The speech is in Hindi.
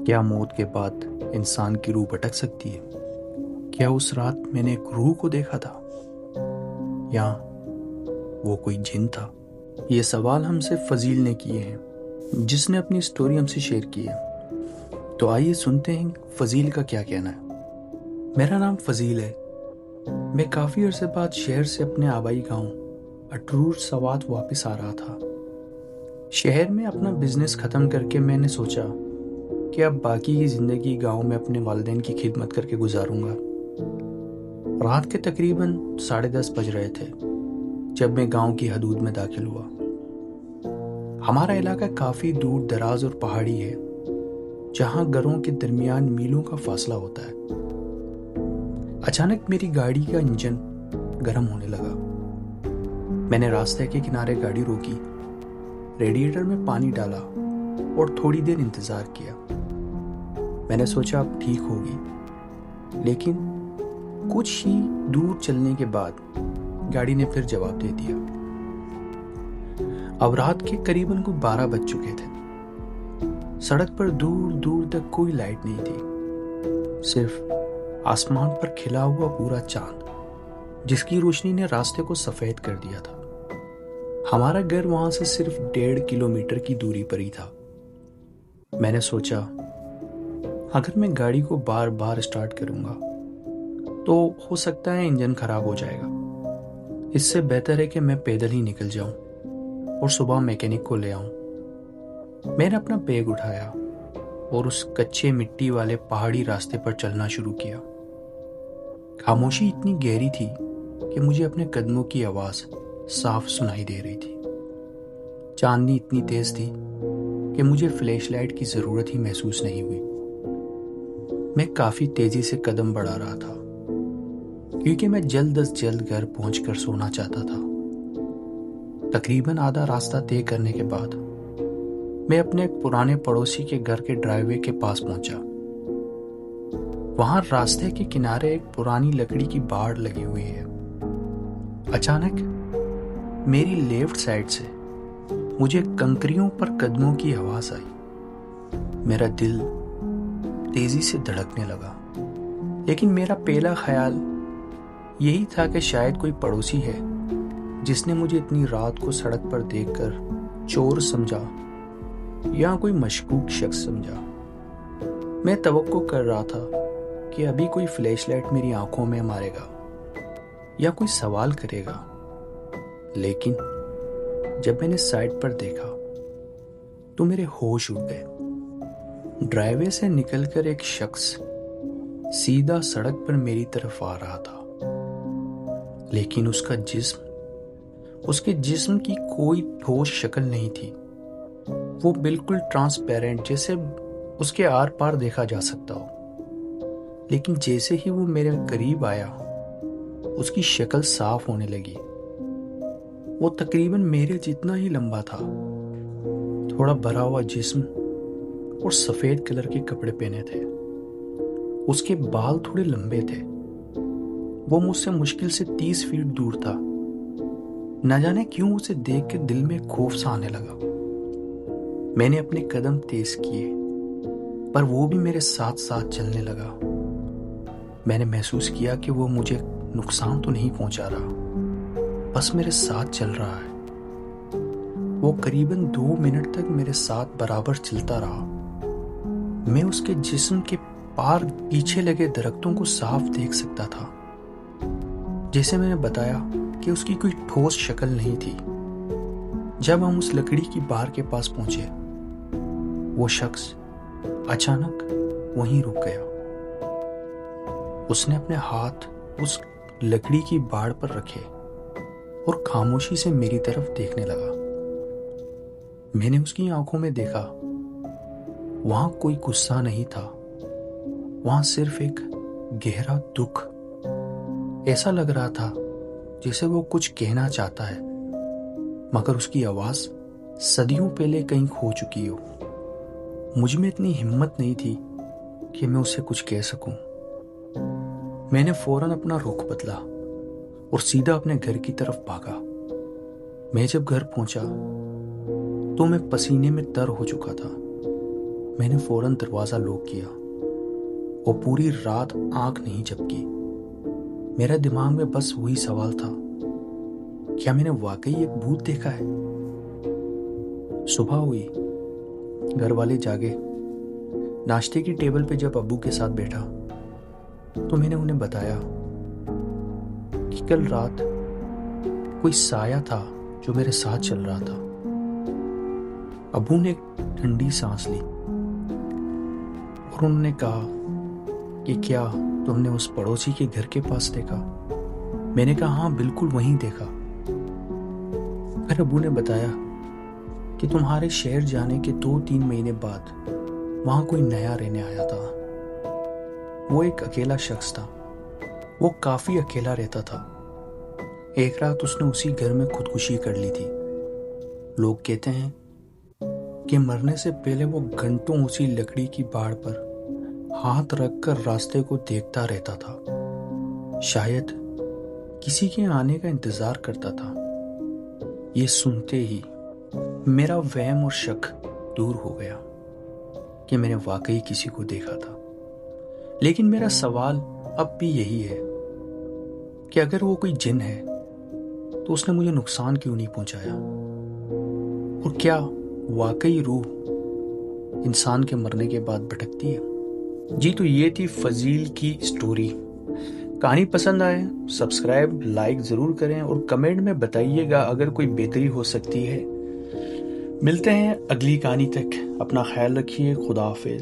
क्या मौत के बाद इंसान की रूह भटक सकती है? क्या उस रात मैंने एक रूह को देखा था या वो कोई जिन था? ये सवाल हमसे फजील ने किए हैं, जिसने अपनी स्टोरी हमसे शेयर की है। तो आइए सुनते हैं फजील का क्या कहना है। मेरा नाम फजील है। मैं काफ़ी अरसे बाद शहर से अपने आबाई गांव अटरूर सवात वापस आ रहा था। शहर में अपना बिजनेस ख़त्म करके मैंने सोचा कि अब बाकी की ज़िंदगी गांव में अपने वालिदैन की खिदमत करके गुजारूंगा। रात के तकरीबन 10:30 बज रहे थे जब मैं गांव की हदूद में दाखिल हुआ। हमारा इलाका काफ़ी दूर दराज और पहाड़ी है, जहां घरों के दरमियान मीलों का फासला होता है। अचानक मेरी गाड़ी का इंजन गर्म होने लगा। मैंने रास्ते के किनारे गाड़ी रोकी, रेडिएटर में पानी डाला और थोड़ी देर इंतज़ार किया। मैंने सोचा अब ठीक होगी, लेकिन कुछ ही दूर चलने के बाद गाड़ी ने फिर जवाब दे दिया। अब रात के करीबन को 12 बज चुके थे। सड़क पर दूर दूर तक कोई लाइट नहीं थी, सिर्फ आसमान पर खिला हुआ पूरा चांद, जिसकी रोशनी ने रास्ते को सफेद कर दिया था। हमारा घर वहां से सिर्फ 1.5 किलोमीटर की दूरी पर ही था। मैंने सोचा अगर मैं गाड़ी को बार बार स्टार्ट करूंगा तो हो सकता है इंजन खराब हो जाएगा। इससे बेहतर है कि मैं पैदल ही निकल जाऊं और सुबह मैकेनिक को ले आऊं। मैंने अपना बैग उठाया और उस कच्चे मिट्टी वाले पहाड़ी रास्ते पर चलना शुरू किया। खामोशी इतनी गहरी थी कि मुझे अपने कदमों की आवाज साफ सुनाई दे रही थी। चांदनी इतनी तेज थी कि मुझे फ्लैशलाइट की जरूरत ही महसूस नहीं हुई। मैं काफी तेजी से कदम बढ़ा रहा था, क्योंकि मैं जल्द अज जल्द घर पहुंचकर सोना चाहता था। तकरीबन आधा रास्ता तय करने के बाद मैं अपने एक पुराने पड़ोसी के घर के ड्राइववे के पास पहुंचा। वहां रास्ते के किनारे एक पुरानी लकड़ी की बाड़ लगी हुई है। अचानक मेरी लेफ्ट साइड से मुझे कंकरियों पर कदमों की आवाज आई। मेरा दिल तेजी से धड़कने लगा, लेकिन मेरा पहला ख्याल यही था कि शायद कोई पड़ोसी है जिसने मुझे इतनी रात को सड़क पर देखकर चोर समझा या कोई मशकूक शख्स समझा। मैं तवक्को कर रहा था कि अभी कोई फ्लैशलाइट मेरी आंखों में मारेगा या कोई सवाल करेगा, लेकिन जब मैंने साइड पर देखा तो मेरे होश उड़ गए। ड्राइववे से निकलकर एक शख्स सीधा सड़क पर मेरी तरफ आ रहा था, लेकिन उसके जिस्म की कोई ठोस शक्ल नहीं थी। वो बिल्कुल ट्रांसपेरेंट, जैसे उसके आर पार देखा जा सकता हो। लेकिन जैसे ही वो मेरे करीब आया, उसकी शक्ल साफ होने लगी। वो तकरीबन मेरे जितना ही लंबा था, थोड़ा भरा हुआ जिस्म और सफेद कलर के कपड़े पहने थे। उसके बाल थोड़े लंबे थे। वो मुझसे मुश्किल से 30 फीट दूर था। न जाने क्यों उसे देख के दिल में खौफ सा आने लगा। मैंने अपने कदम तेज किए, पर वो भी मेरे साथ साथ चलने लगा। मैंने महसूस किया कि वो मुझे नुकसान तो नहीं पहुंचा रहा, बस मेरे साथ चल रहा है। वो करीबन 2 मिनट तक मेरे साथ बराबर चलता रहा। मैं उसके जिस्म के पार पीछे लगे दरख्तों को साफ देख सकता था। जैसे मैंने बताया कि उसकी कोई ठोस शक्ल नहीं थी। जब हम उस लकड़ी की बार के पास पहुंचे, वो शख्स अचानक वहीं रुक गया। उसने अपने हाथ उस लकड़ी की बाड़ पर रखे और खामोशी से मेरी तरफ देखने लगा। मैंने उसकी आंखों में देखा, वहां कोई गुस्सा नहीं था, वहां सिर्फ एक गहरा दुख। ऐसा लग रहा था जैसे वो कुछ कहना चाहता है, मगर उसकी आवाज सदियों पहले कहीं खो चुकी हो। मुझ में इतनी हिम्मत नहीं थी कि मैं उसे कुछ कह सकूं। मैंने फौरन अपना रुख बदला और सीधा अपने घर की तरफ भागा। मैं जब घर पहुंचा तो मैं पसीने में तर हो चुका था। मैंने फौरन दरवाज़ा लॉक किया और पूरी रात आंख नहीं झपकी। मेरा दिमाग में बस वही सवाल था, क्या मैंने वाकई एक भूत देखा है? सुबह हुई, घर वाले जागे। नाश्ते की टेबल पे जब अब्बू के साथ बैठा तो मैंने उन्हें बताया कि कल रात कोई साया था जो मेरे साथ चल रहा था। अब्बू ने एक ठंडी सांस ली और उन्होंने कहा कि क्या तुमने उस पड़ोसी के घर के पास देखा? मैंने कहा हाँ, बिल्कुल वहीं देखा। फिर अब्बू ने बताया कि तुम्हारे शहर जाने के 2-3 महीने बाद वहां कोई नया रहने आया था। वो एक अकेला शख्स था। वो काफी अकेला रहता था। एक रात उसने उसी घर में खुदकुशी कर ली थी। लोग कहते हैं कि मरने से पहले वो घंटों उसी लकड़ी की बाड़ पर हाथ रखकर रास्ते को देखता रहता था। शायद किसी के आने का इंतजार करता था। ये सुनते ही मेरा वहम और शक दूर हो गया कि मैंने वाकई किसी को देखा था। लेकिन मेरा सवाल अब भी यही है कि अगर वो कोई जिन है तो उसने मुझे नुकसान क्यों नहीं पहुंचाया? और क्या वाकई रूह इंसान के मरने के बाद भटकती है? जी, तो ये थी फजील की स्टोरी। कहानी पसंद आए सब्सक्राइब लाइक ज़रूर करें और कमेंट में बताइएगा अगर कोई बेहतरी हो सकती है। मिलते हैं अगली कहानी तक। अपना ख्याल रखिए। खुदा हाफिज।